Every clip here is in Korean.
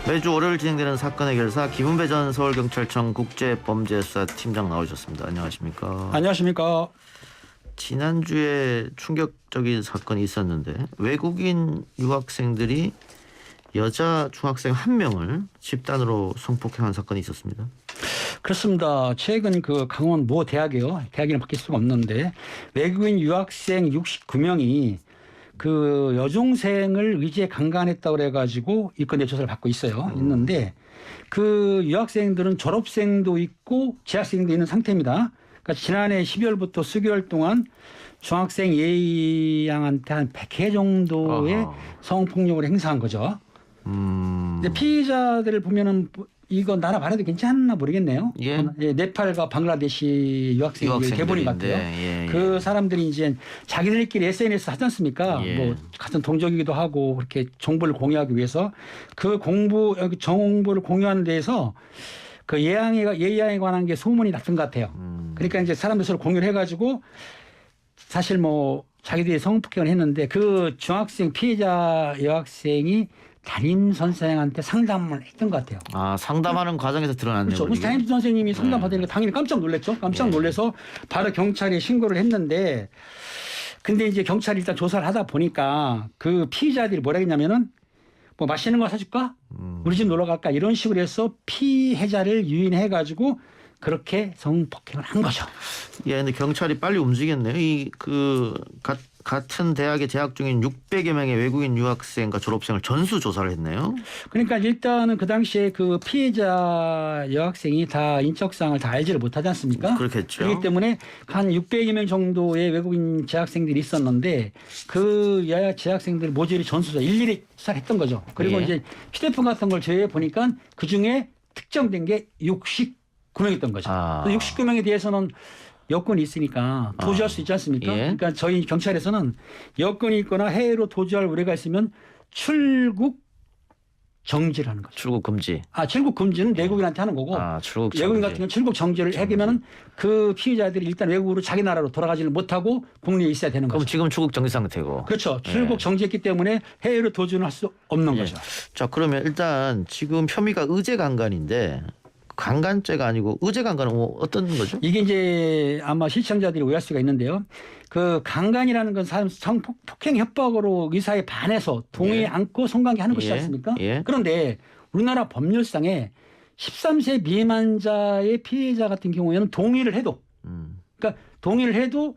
매주 월요일 진행되는 사건 해결사 김은배 전 서울경찰청 국제범죄수사팀장 나오셨습니다. 안녕하십니까? 안녕하십니까? 지난주에 충격적인 사건이 있었는데 외국인 유학생들이 여자 중학생 한 명을 집단으로 성폭행한 사건이 있었습니다. 그렇습니다. 최근 그 강원 모 대학이요. 대학이랑 바뀔 수가 없는데 외국인 유학생 69명이 그 여중생을 의지에 강간했다고 그래가지고 이건 조사를 받고 있는데 그 유학생들은 졸업생도 있고 재학생도 있는 상태입니다. 그러니까 지난해 12월부터 수개월 동안 중학생 A양한테 한 100회 정도의 성폭력을 행사한 거죠. 근데 피의자들을 보면은 이거 나라 말해도 괜찮나 모르겠네요. 예. 네팔과 방글라데시 유학생들이 대부분 같아요. 그 사람들이 이제 자기들끼리 SNS 하지 않습니까? 뭐 같은 동족이기도 하고 그렇게 정보를 공유하기 위해서 그 정보를 공유하는 데에서 그 예양에 관한 게 소문이 났던 것 같아요. 그러니까 이제 사람들 서로 공유를 해가지고 사실 뭐 자기들이 성폭행을 했는데 그 중학생 피해자 여학생이 담임 선생한테 상담을 했던 것 같아요. 아, 상담하는 과정에서 드러났네요. 그렇죠. 담임 선생님이 상담 받으니까 당연히 깜짝 놀랐죠. 깜짝 놀라서 바로 경찰에 신고를 했는데 근데 이제 경찰이 일단 조사를 하다 보니까 그 피의자들이 뭐라 했냐면은 뭐 맛있는 거 사줄까? 우리 집 놀러 갈까? 이런 식으로 해서 피해자를 유인해 가지고 그렇게 성폭행을 한 거죠. 예, 근데 경찰이 빨리 움직였네요. 같은 대학에 재학 중인 600여 명의 외국인 유학생과 졸업생을 전수 조사를 했네요. 그러니까 일단은 그 당시에 그 피해자 여학생이 다 인적사항을 다 알지를 못하지 않습니까? 그렇겠죠. 그렇기 때문에 한 600여 명 정도의 외국인 재학생들이 있었는데 그 여야 재학생들 모조리 전수조사 일일이 수사를 했던 거죠. 그리고 이제 휴대폰 같은 걸 제외해 보니까 그중에 특정된 게 69명이었던 거죠. 69명에 대해서는 여건이 있으니까 도주할 수 있지 않습니까? 그러니까 저희 경찰에서는 여건이 있거나 해외로 도주할 우려가 있으면 출국 정지를 하는 거죠. 출국 금지. 출국 금지는 내국인한테 하는 거고 외국인 같은 경우는 출국 정지를 해기면은 그 피의자들이 일단 외국으로 자기 나라로 돌아가지를 못하고 국내에 있어야 되는 거죠. 그럼 지금 출국 정지 상태고. 그렇죠. 출국 정지했기 때문에 해외로 도주는 할 수 없는 거죠. 자, 그러면 일단 지금 혐의가 의제강간인데 강간죄가 아니고 의제강간은 어떤 거죠? 이게 이제 아마 시청자들이 오해할 수가 있는데요. 그 강간이라는 건 성폭행 협박으로 의사에 반해서 동의에 않고 성관계 하는 것이지 않습니까? 그런데 우리나라 법률상에 13세 미만자의 피해자 같은 경우에는 동의를 해도 그러니까 동의를 해도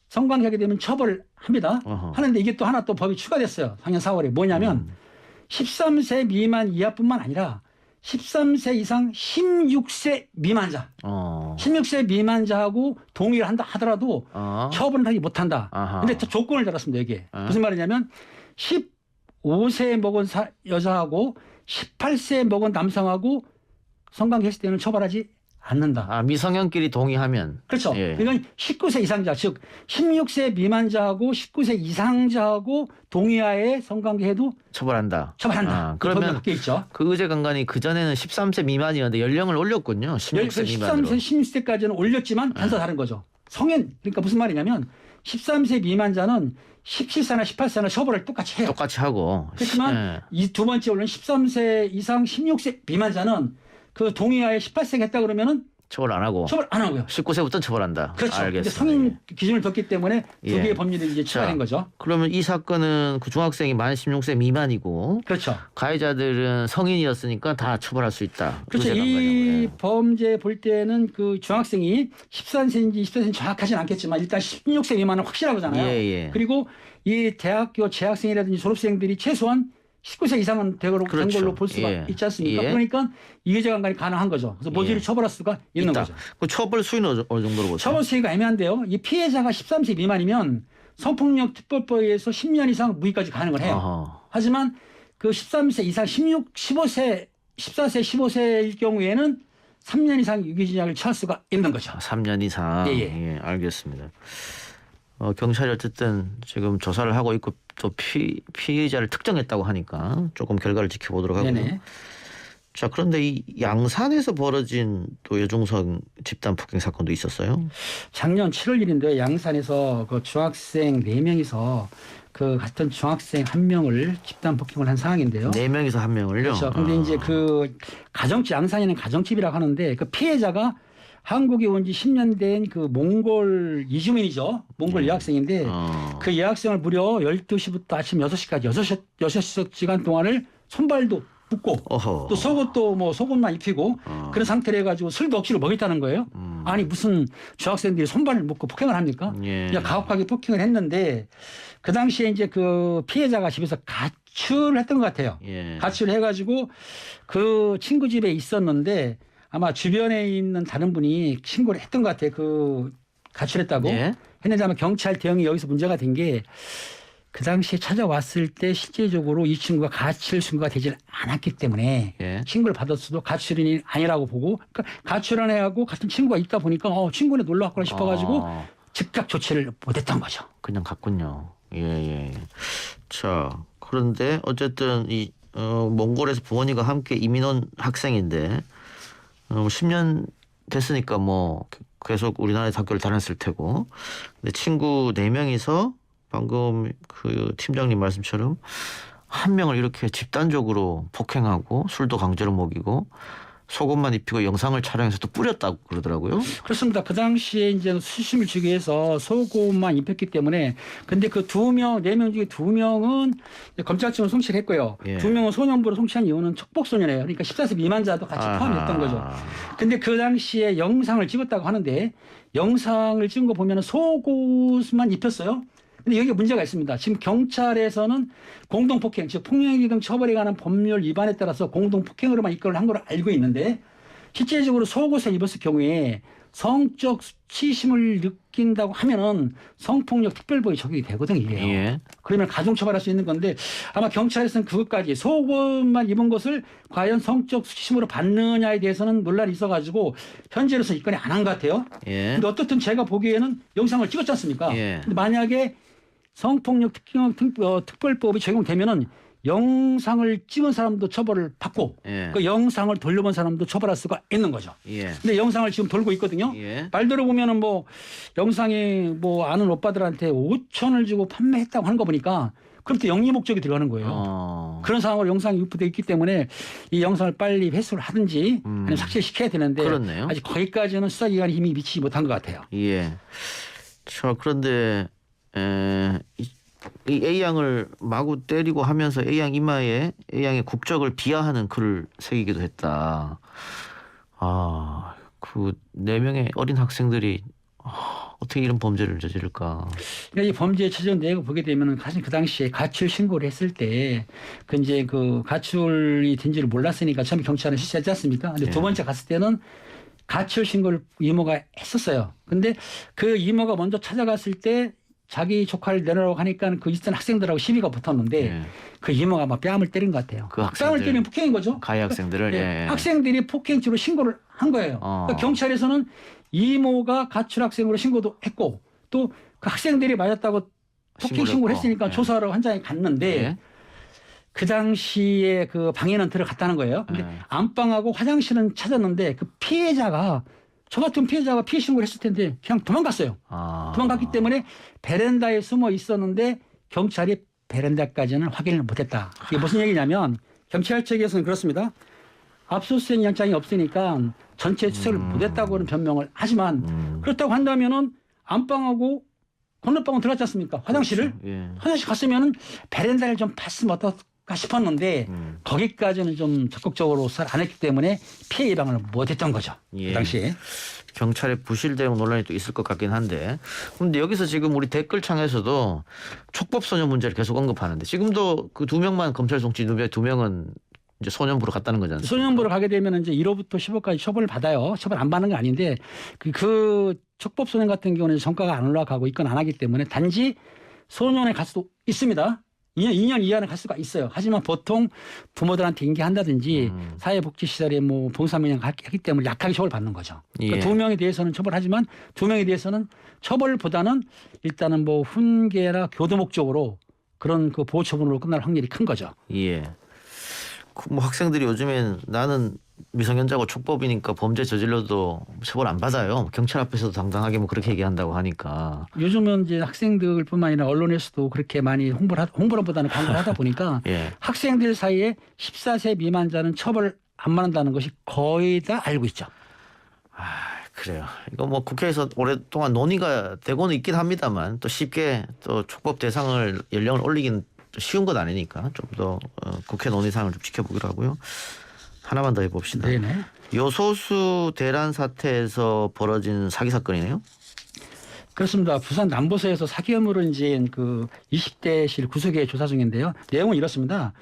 성관계하게 되면 처벌을 합니다. 하는데 이게 또 하나 또 법이 추가됐어요. 작년 4월에 뭐냐면 13세 미만 이하뿐만 아니라 13세 이상 16세 미만자. 16세 미만자하고 동의를 한다 하더라도 처벌을 하지 못한다. 그런데 조건을 달았습니다. 이게. 무슨 말이냐면 15세 먹은 여자하고 18세 먹은 남성하고 성관계했을 때는 처벌하지 않는다. 미성년끼리 동의하면. 그렇죠. 이건 19세 이상자, 즉 16세 미만자하고 19세 이상자하고 동의하에 성관계해도 처벌한다. 그러면 바뀌어 있죠. 그 의제강간이 그 전에는 13세 미만이었는데 연령을 올렸군요. 16세 미만으로. 13세, 16세까지는 올렸지만 단서 다른 거죠. 성인 그러니까 무슨 말이냐면 13세 미만자는 17세나 18세나 처벌을 똑같이 해요. 똑같이 하고. 그렇지만 이 두 번째 올린 13세 이상 16세 미만자는 그 동의하에 18세가 했다 그러면은 처벌 안 하고요. 19세부터 처벌한다. 그렇죠. 알겠습니다. 성인 기준을 뒀기 때문에 두 개의 법률이 이제 추가된 거죠. 그러면 이 사건은 그 중학생이 만 16세 미만이고, 그렇죠. 가해자들은 성인이었으니까 다 처벌할 수 있다. 그렇죠. 이 범죄 볼 때는 그 중학생이 13세인지 20세인지 정확하지는 않겠지만 일단 16세 미만은 확실하잖아요. 그리고 이 대학교 재학생이라든지 졸업생들이 최소한 19세 이상은 된 걸로 볼 수가 있지 않습니까? 그러니까 이해재강간이 가능한 거죠. 그래서 모조리 처벌할 수가 있는 거죠. 그 처벌 수위는 어느 정도로 보세요? 처벌 수위가 애매한데요. 이 피해자가 13세 미만이면 성폭력 특별법에 의해서 10년 이상 무기까지 가능을 해요. 하지만 그 13세 이상 15세, 14세, 15세일 경우에는 3년 이상 유기징역을 처할 수가 있는 거죠. 3년 이상. 예, 알겠습니다. 경찰이 어쨌든 지금 조사를 하고 있고 또 피의자를 특정했다고 하니까 조금 결과를 지켜보도록 하고요. 자, 그런데 이 양산에서 벌어진 또 여중생 집단 폭행 사건도 있었어요. 작년 7월 1일인데 양산에서 그 중학생 4명이서 그 같은 중학생 1명을 집단 폭행을 한 상황인데요. 4명이서 1명을요. 그렇죠. 근데 이제 그 가정집, 양산에는 가정집이라고 하는데 그 피해자가 한국에 온 지 10년 된 그 몽골 이주민이죠. 몽골 여학생인데 그 여학생을 무려 12시부터 아침 6시까지 6시간 동안을 손발도 붙고 어허. 또 속옷도 뭐 속옷만 입히고 그런 상태로 해가지고 술도 억지로 먹였다는 거예요. 아니 무슨 중학생들이 손발을 묶고 폭행을 합니까? 예. 그냥 가혹하게 폭행을 했는데 그 당시에 이제 그 피해자가 집에서 가출을 했던 것 같아요. 예. 가출을 해가지고 그 친구 집에 있었는데 아마 주변에 있는 다른 분이 신고를 했던 것 같아요. 그 가출했다고. 예. 했는데 아마 경찰 대응이 여기서 문제가 된 게 그 당시에 찾아왔을 때 실제적으로 이 친구가 가출 신고가 되질 않았기 때문에 예. 신고를 받았어도 가출인이 아니라고 보고 그러니까 가출한 애하고 같은 친구가 있다 보니까 친구네 놀러 왔구나 싶어가지고 즉각 조치를 못했던 거죠. 그냥 갔군요. 예. 자, 그런데 어쨌든 이 몽골에서 부모님과 함께 이민 온 학생인데 10년 됐으니까 뭐 계속 우리나라에서 학교를 다녔을 테고 근데 친구 4명이서 방금 그 팀장님 말씀처럼 1명을 이렇게 집단적으로 폭행하고 술도 강제로 먹이고 속옷만 입히고 영상을 촬영해서 또 뿌렸다고 그러더라고요. 그렇습니다. 그 당시에 이제 수심을 주기 위해서 속옷만 입혔기 때문에 근데 그 2명, 4명 중에 2명은 검찰청으로 송치를 했고요. 예. 2명은 소년부로 송치한 이유는 척복소년이에요. 그러니까 14세 미만자도 같이 포함됐던 거죠. 근데 그 당시에 영상을 찍었다고 하는데 영상을 찍은 거 보면 속옷만 입혔어요. 근데 여기 문제가 있습니다. 지금 경찰에서는 공동폭행, 즉 폭력이 등 처벌에 관한 법률 위반에 따라서 공동폭행으로만 입건을 한 걸로 알고 있는데 실제적으로 속옷을 입었을 경우에 성적 수치심을 느낀다고 하면은 성폭력 특별법이 적용이 되거든요. 이게요. 예. 그러면 가중처벌할 수 있는 건데 아마 경찰에서는 그것까지 속옷만 입은 것을 과연 성적 수치심으로 받느냐에 대해서는 논란이 있어가지고 현재로서 입건이 안 한 것 같아요. 예. 근데 어떻든 제가 보기에는 영상을 찍었지 않습니까? 예. 근데 만약에 성폭력 특별법이 적용되면은 영상을 찍은 사람도 처벌을 받고 예. 그 영상을 돌려본 사람도 처벌할 수가 있는 거죠. 예. 근데 영상을 지금 돌고 있거든요. 예. 말 들어보면은 뭐 영상에 뭐 아는 오빠들한테 5천을 주고 판매했다고 하는 거 보니까 그럼 또 영리 목적이 들어가는 거예요. 그런 상황으로 영상이 유포되어 있기 때문에 이 영상을 빨리 회수를 하든지 아니면 삭제시켜야 되는데 그렇네요. 아직 거기까지는 수사기관이 힘이 미치지 못한 것 같아요. 예. 자, 그런데 이 A양을 마구 때리고 하면서 A양 이마에 A양의 국적을 비하하는 글을 새기기도 했다. 그 4명의 어린 학생들이 어떻게 이런 범죄를 저지를까? 그러니까 이 범죄의 처전 내역을 보게 되면은 사실 그 당시에 가출 신고를 했을 때 그 이제 그 가출이 된지를 몰랐으니까 처음에 경찰은 실시하지 않습니까? 근데 두 번째 갔을 때는 가출 신고를 이모가 했었어요. 근데 그 이모가 먼저 찾아갔을 때 자기 조카를 내놓으라고 하니까 그 있던 학생들하고 시비가 붙었는데 그 이모가 막 뺨을 때린 것 같아요. 그 학생들, 뺨을 때리면 폭행인 거죠. 가해 학생들을 예. 학생들이 폭행죄로 신고를 한 거예요. 그러니까 경찰에서는 이모가 가출 학생으로 신고도 했고 또 그 학생들이 맞았다고 폭행 신고를 했으니까 조사하러 현장에 갔는데 그 당시에 그 방에는 들어갔다는 거예요. 근데 안방하고 화장실은 찾았는데 그 피해자가 저 같은 피해자가 피해 신고를 했을 텐데 그냥 도망갔어요. 도망갔기 때문에 베란다에 숨어 있었는데 경찰이 베란다까지는 확인을 못했다. 이게 무슨 얘기냐면 경찰 측에서는 그렇습니다. 압수수색 영장이 없으니까 전체 수색을 못했다고는 변명을 하지만 그렇다고 한다면은 안방하고 건너방은 들어갔지 않습니까? 화장실을 화장실 갔으면은 베란다를 좀 봤으면 어떨까 싶었는데 거기까지는 좀 적극적으로 수사를 안 했기 때문에 피해 예방을 못했던 거죠. 그 당시에. 경찰의 부실 대응 논란이 또 있을 것 같긴 한데 그런데 여기서 지금 우리 댓글창에서도 촉법소년 문제를 계속 언급하는데 지금도 그 2명만 검찰 송치 2명은 이제 소년부로 갔다는 거지 않습니까? 소년부로 가게 되면 이제 1호부터 15까지 처벌을 받아요. 처벌 안 받는 건 아닌데 그 촉법소년 같은 경우는 성과가 안 올라가고 입건 안 하기 때문에 단지 소년에 갈 수도 있습니다. 2년 이하는 갈 수가 있어요. 하지만 보통 부모들한테 인계한다든지 사회복지시설에 뭐 봉사명령 하기 때문에 약하게 처벌받는 거죠. 그러니까 2명에 대해서는 처벌하지만 2명에 대해서는 처벌보다는 일단은 뭐 훈계나 교도 목적으로 그런 그 보호 처분으로 끝날 확률이 큰 거죠. 예. 뭐 학생들이 요즘엔 나는 미성년자고 촉법이니까 범죄 저질러도 처벌 안 받아요. 경찰 앞에서도 당당하게 뭐 그렇게 얘기한다고 하니까. 요즘은 이제 학생들뿐만 아니라 언론에서도 그렇게 많이 홍보보다는 광고를 하다 보니까 예. 학생들 사이에 14세 미만자는 처벌 안 받는다는 것이 거의 다 알고 있죠. 그래요. 이거 뭐 국회에서 오랫동안 논의가 되고는 있긴 합니다만 또 쉽게 또 촉법 대상을 연령을 올리긴 쉬운 건 아니니까 좀 더 국회 논의사항을 좀 지켜보기로 하고요. 하나만 더 해봅시다. 네네. 요소수 대란 사태에서 벌어진 사기 사건이네요. 그렇습니다. 부산 남부서에서 사기 혐의로 이제 그 20대실 구속에 조사 중인데요. 내용은 이렇습니다.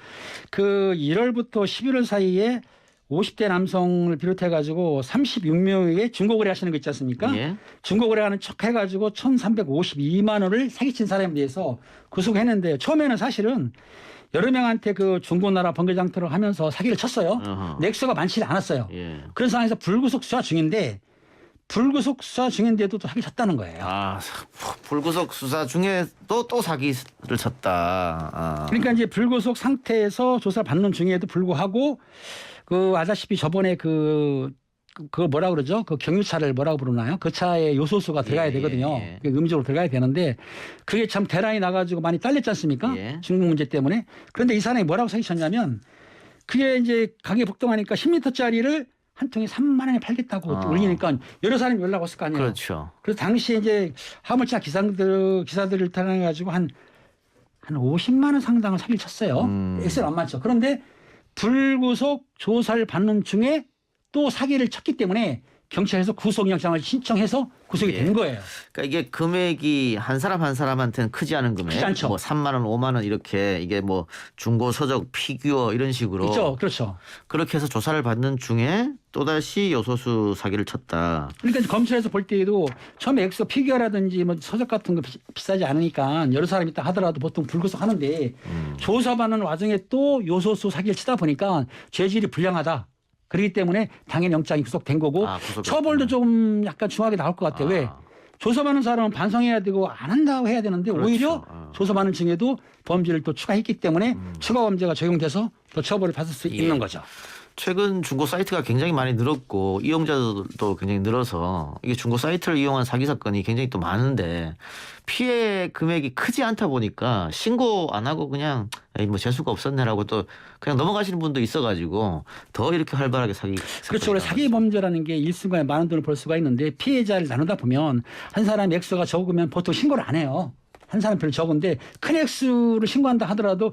그 1월부터 11월 사이에 50대 남성을 비롯해 가지고 36명에게 중고거래 하시는 거 있지 않습니까? 예. 중고거래 하는 척 해가지고 1,352만 원을 사기친 사람에 대해서 구속했는데 처음에는 사실은 여러 명한테 그 중고나라 번개장터를 하면서 사기를 쳤어요. 어허. 액수가 많지 않았어요. 예. 그런 상황에서 불구속 수사 중인데 불구속 수사 중인데도 또 사기를 쳤다는 거예요. 불구속 수사 중에도 또 사기를 쳤다. 그러니까 이제 불구속 상태에서 조사를 받는 중에도 불구하고 그 아다시피 저번에 그 뭐라 그러죠? 그 경유차를 뭐라고 부르나요? 그 차에 요소수가 들어가야 되거든요. 예. 음식으로 들어가야 되는데 그게 참 대란이 나가지고 많이 딸렸지 않습니까? 예. 중국 문제 때문에. 그런데 이 사람이 뭐라고 사기쳤냐면 그게 이제 가게 폭등하니까 10리터짜리를 한 통에 3만 원에 팔겠다고 올리니까 여러 사람이 연락 왔을 거 아니에요. 그렇죠. 그래서 당시에 이제 화물차 기사들을 탈환해가지고 한 50만 원 상당을 사기를 쳤어요. 액수는 안 많죠. 그런데 불구속 조사를 받는 중에 또 사기를 쳤기 때문에 경찰에서 구속영장을 신청해서 구속이 된 거예요. 그러니까 이게 금액이 한 사람 한 사람한테는 크지 않은 금액. 크지 않죠. 뭐 3만 원, 5만 원 이렇게 이게 뭐 중고 서적 피규어 이런 식으로. 있죠. 그렇죠. 그렇게 해서 조사를 받는 중에 또다시 요소수 사기를 쳤다. 그러니까 이제 검찰에서 볼 때에도 처음에 엑소 피규어라든지 뭐 서적 같은 거 비싸지 않으니까 여러 사람이 있다 하더라도 보통 불구속 하는데 조사받는 와중에 또 요소수 사기를 치다 보니까 죄질이 불량하다. 그렇기 때문에 당연히 영장이 구속된 거고 처벌도 좀 약간 중하게 나올 것 같아요. 왜? 조사받는 사람은 반성해야 되고 안 한다고 해야 되는데 그렇죠. 오히려 조사받는 중에도 범죄를 또 추가했기 때문에 추가 범죄가 적용돼서 더 처벌을 받을 수 있는 거죠. 최근 중고 사이트가 굉장히 많이 늘었고 이용자들도 굉장히 늘어서 이게 중고 사이트를 이용한 사기 사건이 굉장히 또 많은데 피해 금액이 크지 않다 보니까 신고 안 하고 그냥 에이 뭐 재수가 없었네라고 또 그냥 넘어가시는 분도 있어가지고 더 이렇게 활발하게 사기. 그렇죠. 원래 사기 범죄라는 게 일순간에 많은 돈을 벌 수가 있는데 피해자를 나누다 보면 한 사람 액수가 적으면 보통 신고를 안 해요. 한 사람 별로 적은데 큰 액수를 신고한다 하더라도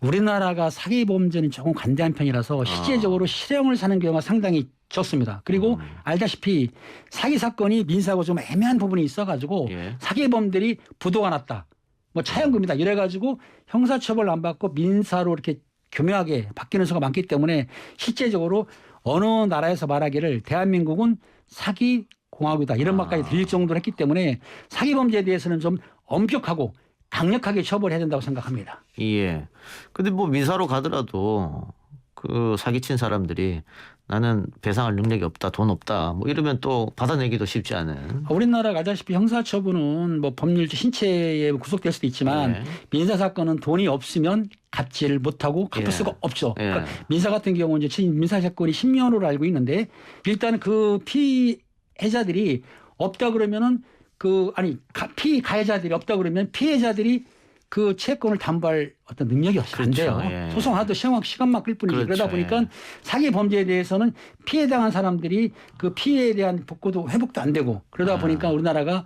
우리나라가 사기 범죄는 조금 관대한 편이라서 실제적으로 실형을 사는 경우가 상당히 적습니다. 그리고 알다시피 사기 사건이 민사하고 좀 애매한 부분이 있어가지고 사기범들이 부도가 났다. 뭐 차형금이다. 이래가지고 형사처벌 안 받고 민사로 이렇게 교묘하게 바뀌는 수가 많기 때문에 실제적으로 어느 나라에서 말하기를 대한민국은 사기 공화국이다. 이런 말까지 들릴 정도로 했기 때문에 사기 범죄에 대해서는 좀 엄격하고 강력하게 처벌해야 된다고 생각합니다. 예. 근데 뭐 민사로 가더라도 그 사기친 사람들이 나는 배상할 능력이 없다, 돈 없다, 뭐 이러면 또 받아내기도 쉽지 않은. 우리나라가 알다시피 형사처분은 뭐 법률적 신체에 구속될 수도 있지만 민사사건은 돈이 없으면 갚지를 못하고 갚을 수가 없죠. 그러니까 민사 같은 경우는 이제 민사사건이 10년으로 알고 있는데 일단 그 피해자들이 없다 그러면은 피가해자들이 없다 그러면 피해자들이 그 채권을 담보할 어떤 능력이 안 돼요. 소송하도 시간만 끌 뿐이지. 그러다 보니까 사기 범죄에 대해서는 피해당한 사람들이 그 피해에 대한 복구도 회복도 안 되고 그러다 보니까 우리나라가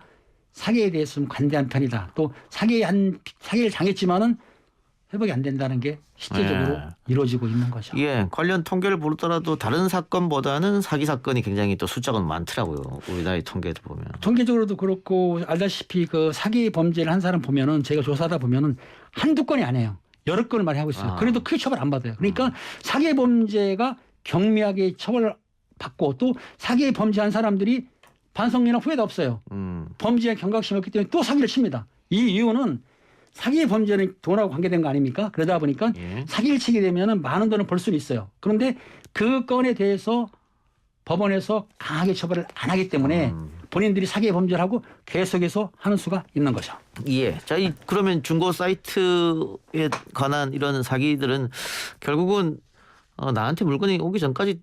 사기에 대해서 좀 관대한 편이다. 또 사기를 당했지만은 회복이 안 된다는 게 실제적으로 이루어지고 있는 거죠. 예, 관련 통계를 보더라도 다른 사건보다는 사기 사건이 굉장히 또 숫자가 많더라고요. 우리나라의 통계도 보면. 통계적으로도 그렇고 알다시피 그 사기 범죄를 한 사람 보면은 제가 조사하다 보면은 한두 건이 아니에요. 여러 건을 많이 하고 있어요. 그래도 크게 처벌 안 받아요. 그러니까 사기 범죄가 경미하게 처벌받고 또 사기 범죄한 사람들이 반성이나 후회도 없어요. 범죄에 경각심이 없기 때문에 또 사기를 칩니다. 이 이유는 사기의 범죄는 돈하고 관계된 거 아닙니까? 그러다 보니까 사기를 치게 되면 많은 돈을 벌 수는 있어요. 그런데 그 건에 대해서 법원에서 강하게 처벌을 안 하기 때문에 본인들이 사기의 범죄를 하고 계속해서 하는 수가 있는 거죠. 예. 자, 그러면 중고 사이트에 관한 이런 사기들은 결국은 나한테 물건이 오기 전까지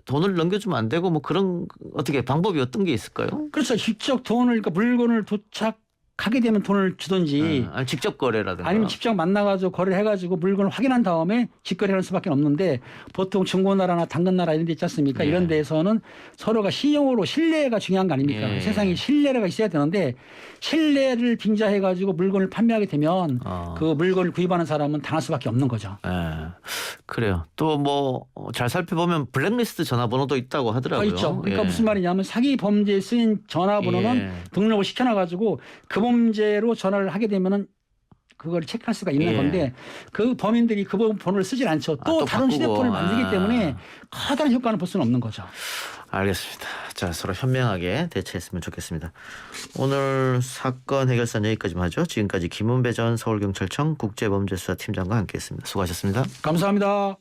돈을 넘겨주면 안 되고 뭐 그런 어떻게 방법이 어떤 게 있을까요? 그렇죠. 직접 돈을 그러니까 물건을 도착하게 되면 돈을 주든지 아니 직접 거래라든가. 아니면 직접 만나가지고 거래를 해가지고 물건을 확인한 다음에 직거래하는 수밖에 없는데 보통 중고나라나 당근나라 이런 데 있지 않습니까? 예. 이런 데에서는 서로가 신용으로 신뢰가 중요한 거 아닙니까? 예. 세상에 신뢰가 있어야 되는데 신뢰를 빙자해가지고 물건을 판매하게 되면 그 물건을 구입하는 사람은 당할 수밖에 없는 거죠. 예. 그래요. 또 뭐 잘 살펴보면 블랙리스트 전화번호도 있다고 하더라고요. 있죠. 그러니까 예. 무슨 말이냐면 사기 범죄에 쓰인 전화번호는 예. 등록을 시켜놔가지고 그 범죄로 전화를 하게 되면은 그걸 체크할 수가 있는 예. 건데 그 범인들이 그 번호를 쓰질 않죠. 또 또 다른 바꾸고. 휴대폰을 만들기 때문에 커다란 효과는 볼 수는 없는 거죠. 알겠습니다. 자, 서로 현명하게 대처했으면 좋겠습니다. 오늘 사건 해결사는 여기까지만 하죠. 지금까지 김은배 전 서울경찰청 국제범죄수사팀장과 함께했습니다. 수고하셨습니다. 감사합니다.